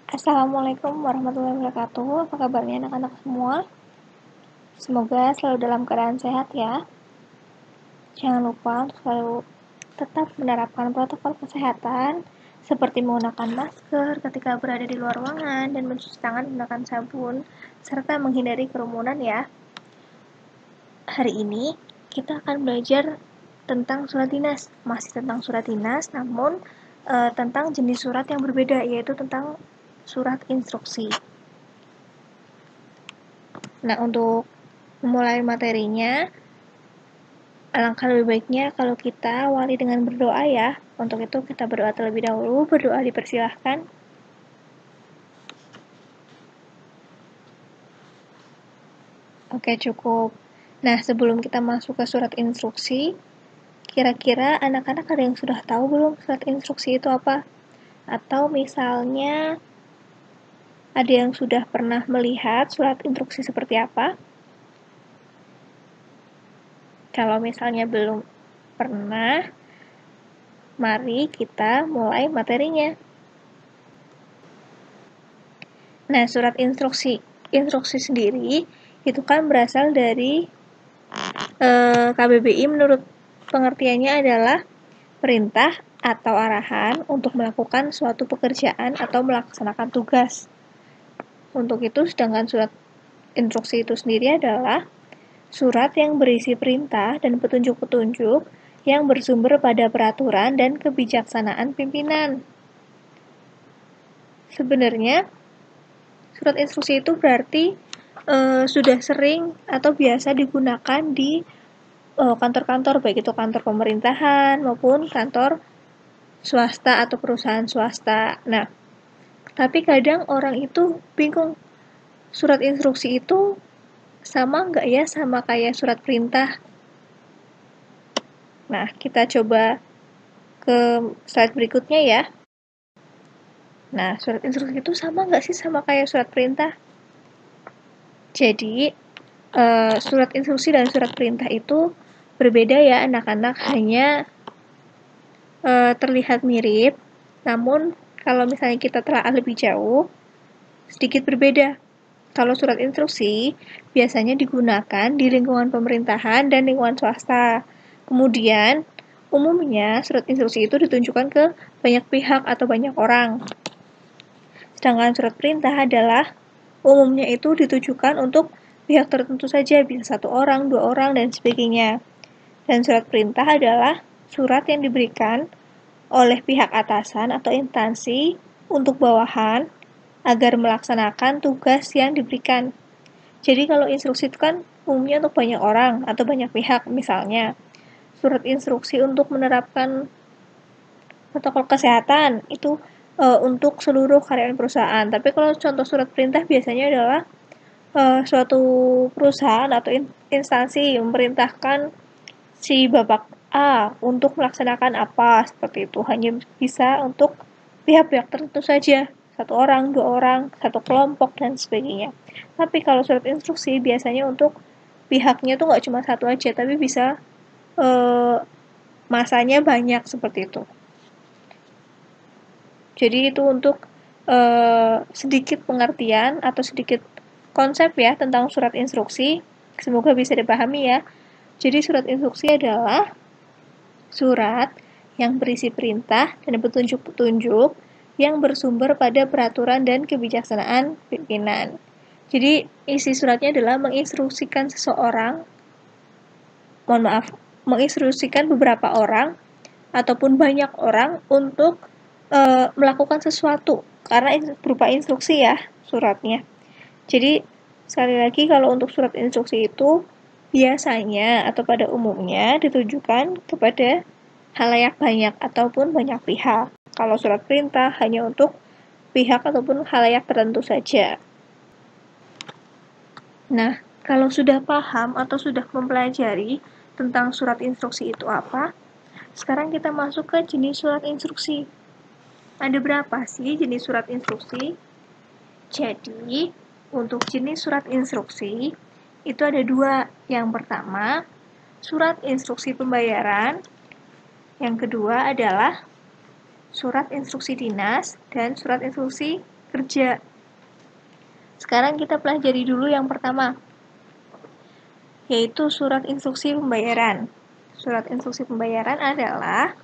Assalamualaikum warahmatullahi wabarakatuh. Apa kabarnya anak-anak semua? Semoga selalu dalam keadaan sehat ya. Jangan lupa untuk selalu tetap menerapkan protokol kesehatan seperti menggunakan masker ketika berada di luar ruangan dan mencuci tangan menggunakan sabun serta menghindari kerumunan ya. Hari ini kita akan belajar tentang surat dinas, masih tentang surat dinas namun tentang jenis surat yang berbeda, yaitu tentang surat instruksi. Nah, untuk memulai materinya, alangkah lebih baiknya kalau kita awali dengan berdoa ya. Untuk itu kita berdoa terlebih dahulu. Berdoa dipersilahkan. Oke, cukup. Nah, sebelum kita masuk ke surat instruksi, kira-kira anak-anak ada yang sudah tahu belum surat instruksi itu apa? Atau misalnya ada yang sudah pernah melihat surat instruksi seperti apa? Kalau misalnya belum pernah, mari kita mulai materinya. Nah, surat instruksi sendiri itu kan berasal dari KBBI. Menurut pengertiannya adalah perintah atau arahan untuk melakukan suatu pekerjaan atau melaksanakan tugas. Untuk itu, sedangkan surat instruksi itu sendiri adalah surat yang berisi perintah dan petunjuk-petunjuk yang bersumber pada peraturan dan kebijaksanaan pimpinan. Sebenarnya, surat instruksi itu berarti sudah sering atau biasa digunakan di kantor-kantor, baik itu kantor pemerintahan maupun kantor swasta atau perusahaan swasta. Nah, tapi kadang orang itu bingung, surat instruksi itu sama nggak ya sama kayak surat perintah? Nah, kita coba ke slide berikutnya ya. Nah, surat instruksi itu sama nggak sih sama kayak surat perintah? Jadi, surat instruksi dan surat perintah itu berbeda ya anak-anak, hanya terlihat mirip, namun kalau misalnya kita telah lebih jauh, sedikit berbeda. Kalau surat instruksi biasanya digunakan di lingkungan pemerintahan dan lingkungan swasta. Kemudian, umumnya surat instruksi itu ditunjukkan ke banyak pihak atau banyak orang. Sedangkan surat perintah adalah umumnya itu ditujukan untuk pihak tertentu saja, bisa 1 orang, 2 orang, dan sebagainya. Dan surat perintah adalah surat yang diberikan oleh pihak atasan atau instansi untuk bawahan agar melaksanakan tugas yang diberikan. Jadi kalau instruksi itu kan umumnya untuk banyak orang atau banyak pihak. Misalnya, surat instruksi untuk menerapkan protokol kesehatan itu untuk seluruh karyawan perusahaan. Tapi kalau contoh surat perintah biasanya adalah suatu perusahaan atau instansi memerintahkan si Bapak A untuk melaksanakan apa, seperti itu. Hanya bisa untuk pihak-pihak tertentu saja, 1 orang, 2 orang, 1 kelompok, dan sebagainya. Tapi kalau surat instruksi biasanya untuk pihaknya tuh nggak cuma 1 aja, tapi bisa masanya banyak, seperti itu. Jadi itu untuk sedikit pengertian atau sedikit konsep ya tentang surat instruksi. Semoga bisa dipahami ya. Jadi surat instruksi adalah surat yang berisi perintah dan petunjuk-petunjuk yang bersumber pada peraturan dan kebijaksanaan pimpinan. Jadi isi suratnya adalah menginstruksikan menginstruksikan beberapa orang ataupun banyak orang untuk melakukan sesuatu, karena berupa instruksi ya suratnya. Jadi sekali lagi, kalau untuk surat instruksi itu biasanya atau pada umumnya ditujukan kepada khalayak banyak ataupun banyak pihak. Kalau surat perintah hanya untuk pihak ataupun khalayak tertentu saja. Nah, kalau sudah paham atau sudah mempelajari tentang surat instruksi itu apa, sekarang kita masuk ke jenis surat instruksi. Ada berapa sih jenis surat instruksi? Jadi, untuk jenis surat instruksi, itu ada 2. Yang pertama, surat instruksi pembayaran. Yang kedua adalah surat instruksi dinas dan surat instruksi kerja. Sekarang kita pelajari dulu yang pertama, yaitu surat instruksi pembayaran. Surat instruksi pembayaran adalah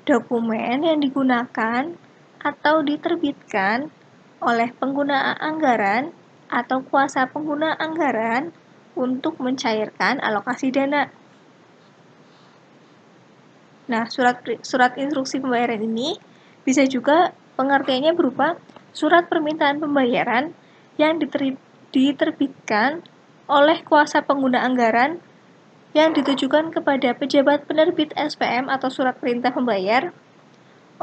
dokumen yang digunakan atau diterbitkan oleh pengguna anggaran atau kuasa pengguna anggaran untuk mencairkan alokasi dana. Nah, surat instruksi pembayaran ini bisa juga pengertiannya berupa surat permintaan pembayaran yang diterbitkan oleh kuasa pengguna anggaran yang ditujukan kepada pejabat penerbit SPM atau surat perintah membayar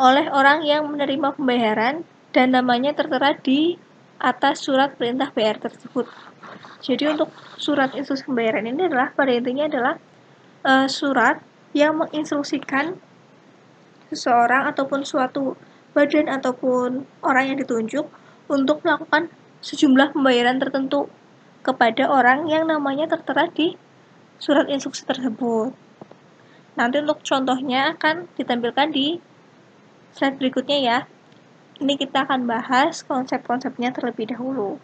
oleh orang yang menerima pembayaran dan namanya tertera di atas surat perintah bayar tersebut. Jadi untuk surat instruksi pembayaran ini adalah pada intinya adalah surat yang menginstruksikan seseorang ataupun suatu badan ataupun orang yang ditunjuk untuk melakukan sejumlah pembayaran tertentu kepada orang yang namanya tertera di surat instruksi tersebut. Nanti untuk contohnya akan ditampilkan di slide berikutnya ya. Ini kita akan bahas konsep-konsepnya terlebih dahulu.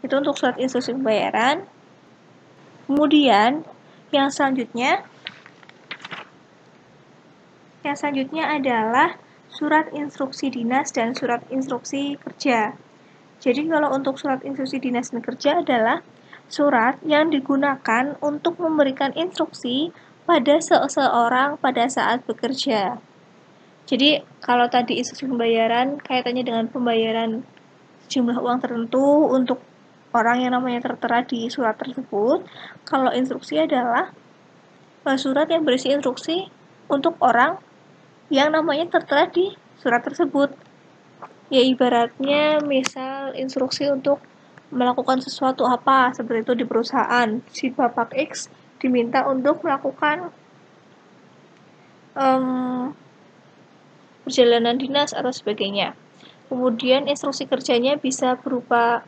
Itu untuk surat instruksi pembayaran. Kemudian yang selanjutnya adalah surat instruksi dinas dan surat instruksi kerja. Jadi kalau untuk surat instruksi dinas dan kerja adalah surat yang digunakan untuk memberikan instruksi pada seseorang pada saat bekerja. Jadi kalau tadi instruksi pembayaran kaitannya dengan pembayaran jumlah uang tertentu untuk orang yang namanya tertera di surat tersebut, kalau instruksi adalah surat yang berisi instruksi untuk orang yang namanya tertera di surat tersebut. Ya ibaratnya misal instruksi untuk melakukan sesuatu apa, seperti itu di perusahaan, si Bapak X diminta untuk melakukan perjalanan dinas atau sebagainya. Kemudian instruksi kerjanya bisa berupa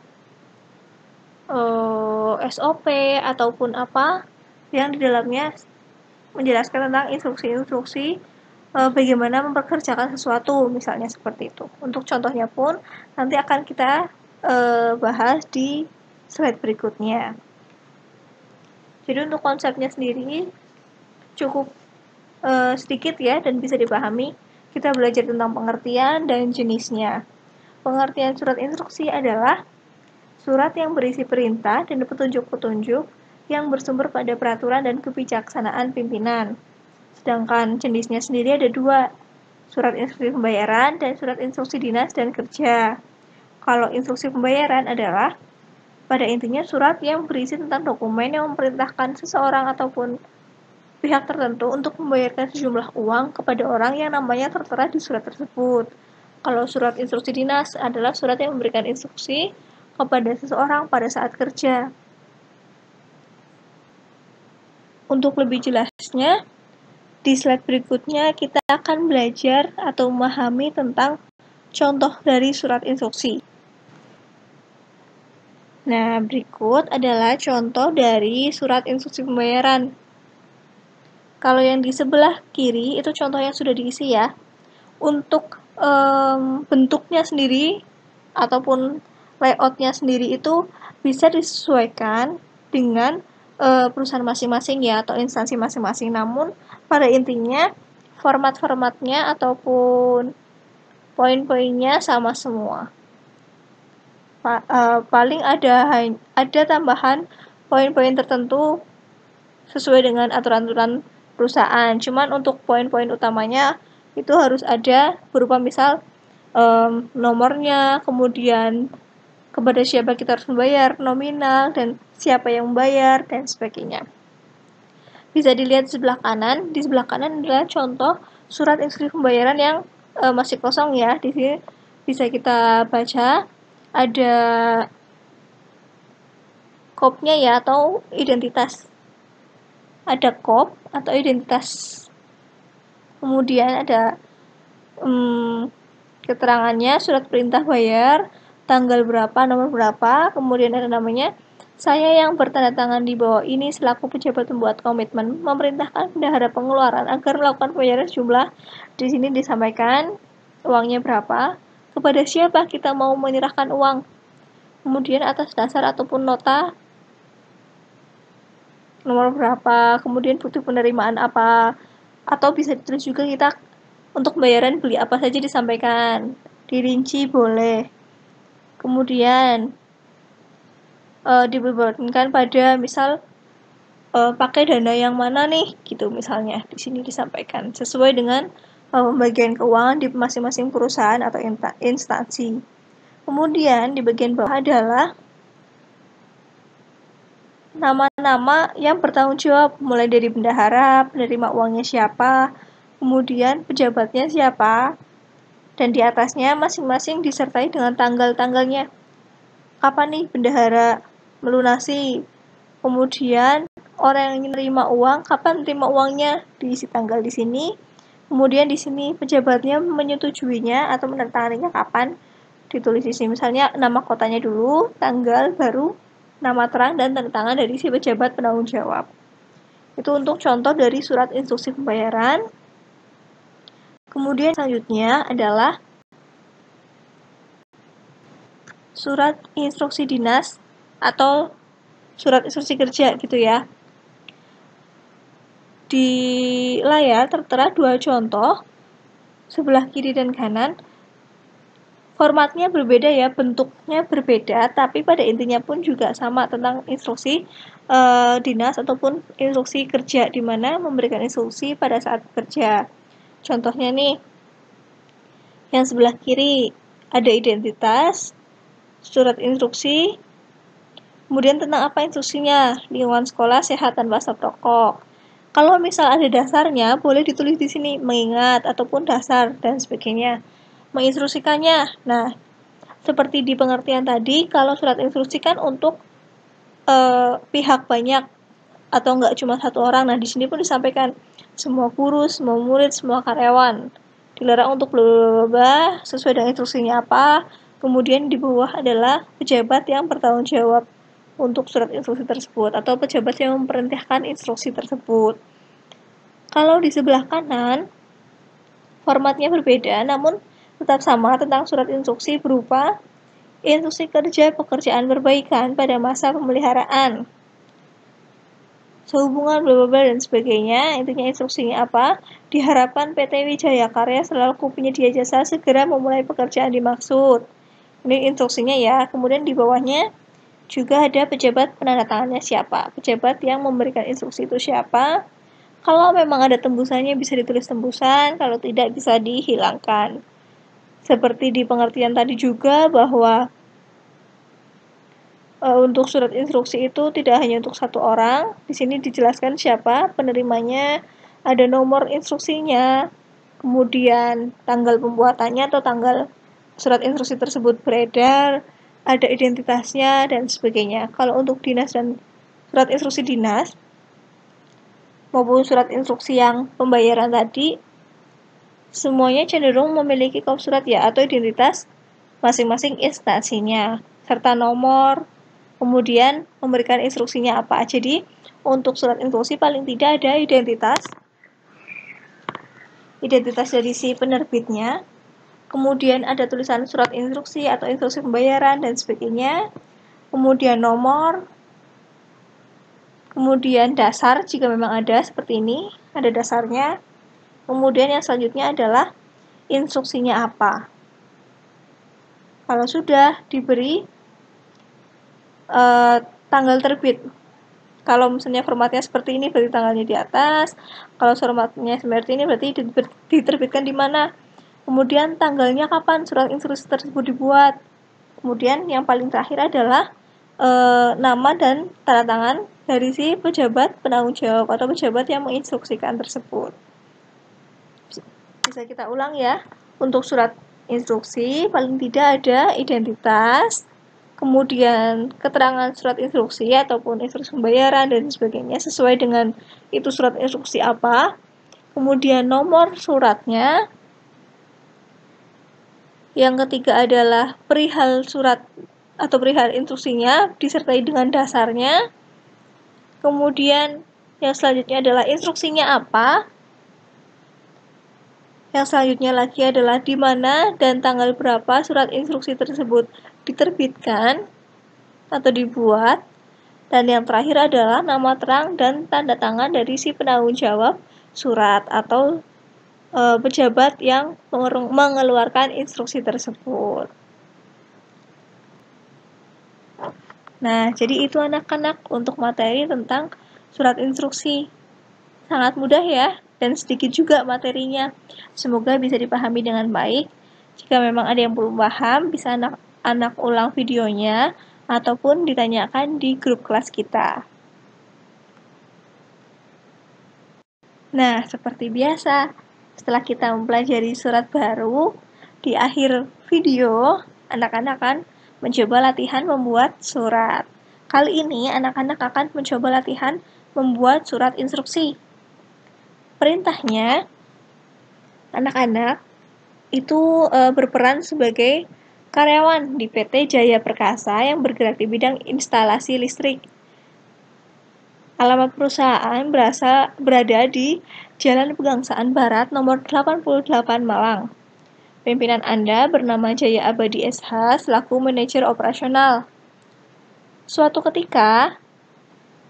SOP ataupun apa yang di dalamnya menjelaskan tentang instruksi-instruksi bagaimana mempekerjakan sesuatu, misalnya seperti itu. Untuk contohnya pun nanti akan kita bahas di slide berikutnya. Jadi untuk konsepnya sendiri cukup sedikit ya dan bisa dipahami. Kita belajar tentang pengertian dan jenisnya. Pengertian surat instruksi adalah surat yang berisi perintah dan petunjuk-petunjuk yang bersumber pada peraturan dan kebijaksanaan pimpinan. Sedangkan jenisnya sendiri ada dua, surat instruksi pembayaran dan surat instruksi dinas dan kerja. Kalau instruksi pembayaran adalah pada intinya surat yang berisi tentang dokumen yang memerintahkan seseorang ataupun pihak tertentu untuk membayarkan sejumlah uang kepada orang yang namanya tertera di surat tersebut. Kalau surat instruksi dinas adalah surat yang memberikan instruksi kepada seseorang pada saat kerja. Untuk lebih jelasnya, di slide berikutnya kita akan belajar atau memahami tentang contoh dari surat instruksi. Nah, berikut adalah contoh dari surat instruksi pembayaran. Kalau yang di sebelah kiri itu contoh yang sudah diisi ya. Untuk bentuknya sendiri ataupun layoutnya sendiri itu bisa disesuaikan dengan perusahaan masing-masing ya atau instansi masing-masing. Namun pada intinya format-formatnya ataupun poin-poinnya sama semua. Paling ada tambahan poin-poin tertentu sesuai dengan aturan-aturan perusahaan. Cuman untuk poin-poin utamanya itu harus ada berupa misal nomornya, kemudian kepada siapa kita harus membayar, nominal, dan siapa yang membayar, dan sebagainya. Bisa dilihat di sebelah kanan. Di sebelah kanan adalah contoh surat instruksi pembayaran yang masih kosong ya. Di sini bisa kita baca ada kopnya ya atau identitas. Ada kop atau identitas. Kemudian ada keterangannya, surat perintah bayar, tanggal berapa, nomor berapa, kemudian ada namanya. Saya yang bertanda tangan di bawah ini selaku pejabat membuat komitmen memerintahkan bendahara pengeluaran agar melakukan pembayaran jumlah. Di sini disampaikan uangnya berapa, kepada siapa kita mau menyerahkan uang, kemudian atas dasar ataupun nota nomor berapa, kemudian bukti penerimaan apa, atau bisa ditulis juga kita untuk bayaran beli apa saja disampaikan, dirinci boleh. Kemudian dibebankan pada misal pakai dana yang mana nih gitu, misalnya di sini disampaikan sesuai dengan pembagian keuangan di masing-masing perusahaan atau instansi. Kemudian di bagian bawah adalah nama-nama yang bertanggung jawab, mulai dari bendahara, penerima uangnya siapa, kemudian pejabatnya siapa, dan di atasnya masing-masing disertai dengan tanggal-tanggalnya. Kapan nih bendahara melunasi, kemudian orang yang menerima uang, kapan terima uangnya, diisi tanggal di sini. Kemudian di sini pejabatnya menyetujuinya atau menandatanganinya kapan, ditulis di sini. Misalnya nama kotanya dulu, tanggal, baru nama terang dan tanda tangan dari si pejabat penanggung jawab. Itu untuk contoh dari surat instruksi pembayaran. Kemudian selanjutnya adalah surat instruksi dinas atau surat instruksi kerja gitu ya. Di layar tertera dua contoh, sebelah kiri dan kanan. Formatnya berbeda ya, bentuknya berbeda, tapi pada intinya pun juga sama tentang instruksi dinas ataupun instruksi kerja, di mana memberikan instruksi pada saat bekerja. Contohnya nih, yang sebelah kiri ada identitas, surat instruksi, kemudian tentang apa instruksinya, lingkungan sekolah sehat tanpa asap rokok. Kalau misal ada dasarnya, boleh ditulis di sini, mengingat ataupun dasar dan sebagainya. Menginstruksikannya, nah seperti di pengertian tadi, kalau surat instruksi kan untuk pihak banyak atau enggak cuma satu orang. Nah di sini pun disampaikan semua guru, semua murid, semua karyawan dilarang untuk bla sesuai dengan instruksinya apa. Kemudian di bawah adalah pejabat yang bertanggung jawab untuk surat instruksi tersebut atau pejabat yang memerintahkan instruksi tersebut. Kalau di sebelah kanan formatnya berbeda, namun tetap sama tentang surat instruksi berupa instruksi kerja pekerjaan perbaikan pada masa pemeliharaan, sehubungan bla bla bla dan sebagainya. Intinya instruksinya apa? Diharapkan PT Wijaya Karya selaku penyedia jasa segera memulai pekerjaan dimaksud. Ini instruksinya ya. Kemudian di bawahnya juga ada pejabat penandatangannya siapa, pejabat yang memberikan instruksi itu siapa. Kalau memang ada tembusannya bisa ditulis tembusan, kalau tidak bisa dihilangkan. Seperti di pengertian tadi juga bahwa untuk surat instruksi itu tidak hanya untuk satu orang. Di sini dijelaskan siapa penerimanya, ada nomor instruksinya, kemudian tanggal pembuatannya atau tanggal surat instruksi tersebut beredar, ada identitasnya dan sebagainya. Kalau untuk dinas dan surat instruksi dinas maupun surat instruksi yang pembayaran tadi, semuanya cenderung memiliki kop surat ya atau identitas masing-masing instansinya serta nomor, kemudian memberikan instruksinya apa. Jadi untuk surat instruksi paling tidak ada identitas dari si penerbitnya, kemudian ada tulisan surat instruksi atau instruksi pembayaran dan sebagainya, kemudian nomor, kemudian dasar jika memang ada seperti ini, ada dasarnya, kemudian yang selanjutnya adalah instruksinya apa. Kalau sudah diberi tanggal terbit, kalau misalnya formatnya seperti ini berarti tanggalnya di atas, kalau formatnya seperti ini berarti diterbitkan di mana, kemudian tanggalnya kapan surat instruksi tersebut dibuat, kemudian yang paling terakhir adalah nama dan tanda tangan dari si pejabat penanggung jawab atau pejabat yang menginstruksikan tersebut. Bisa kita ulang ya. Untuk surat instruksi paling tidak ada identitas, kemudian keterangan surat instruksi ataupun instruksi pembayaran dan sebagainya sesuai dengan itu surat instruksi apa, kemudian nomor suratnya, yang ketiga adalah perihal surat atau perihal instruksinya disertai dengan dasarnya, kemudian yang selanjutnya adalah instruksinya apa, Yang selanjutnya lagi adalah di mana dan tanggal berapa surat instruksi tersebut diterbitkan atau dibuat. Dan yang terakhir adalah nama terang dan tanda tangan dari si penanggung jawab surat atau pejabat yang mengeluarkan instruksi tersebut. Nah, jadi itu anak-anak untuk materi tentang surat instruksi. Sangat mudah ya, dan sedikit juga materinya. Semoga bisa dipahami dengan baik. Jika memang ada yang belum paham, bisa anak-anak ulang videonya ataupun ditanyakan di grup kelas kita. Nah, seperti biasa, setelah kita mempelajari surat baru, di akhir video, anak-anak akan mencoba latihan membuat surat. Kali ini, anak-anak akan mencoba latihan membuat surat instruksi. Perintahnya, anak-anak itu berperan sebagai karyawan di PT Jaya Perkasa yang bergerak di bidang instalasi listrik. Alamat perusahaan berada di Jalan Pegangsaan Barat nomor 88 Malang. Pimpinan Anda bernama Jaya Abadi SH selaku manajer operasional. Suatu ketika,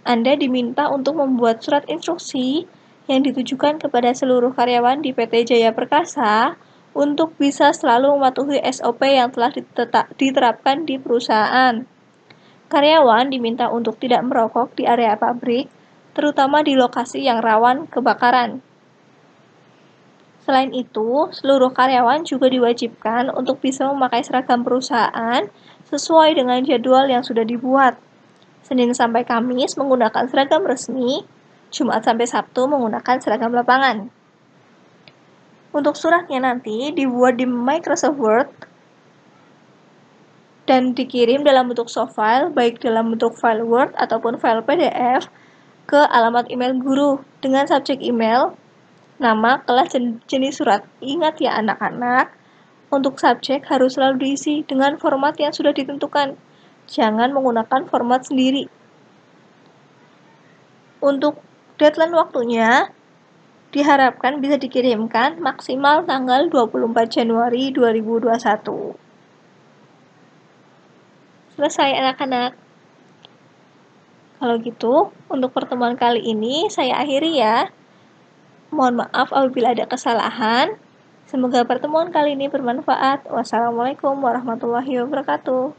Anda diminta untuk membuat surat instruksi yang ditujukan kepada seluruh karyawan di PT Jaya Perkasa untuk bisa selalu mematuhi SOP yang telah diterapkan di perusahaan. Karyawan diminta untuk tidak merokok di area pabrik, terutama di lokasi yang rawan kebakaran. Selain itu, seluruh karyawan juga diwajibkan untuk bisa memakai seragam perusahaan sesuai dengan jadwal yang sudah dibuat. Senin sampai Kamis menggunakan seragam resmi, Jumat sampai Sabtu menggunakan seragam lapangan. Untuk suratnya nanti dibuat di Microsoft Word dan dikirim dalam bentuk soft file, baik dalam bentuk file Word ataupun file PDF, ke alamat email guru dengan subjek email, nama, kelas, jenis surat. Ingat ya anak-anak, untuk subjek harus selalu diisi dengan format yang sudah ditentukan. Jangan menggunakan format sendiri. Untuk deadline waktunya, diharapkan bisa dikirimkan maksimal tanggal 24 Januari 2021. Selesai anak-anak. Kalau gitu, untuk pertemuan kali ini saya akhiri ya. Mohon maaf apabila ada kesalahan. Semoga pertemuan kali ini bermanfaat. Wassalamualaikum warahmatullahi wabarakatuh.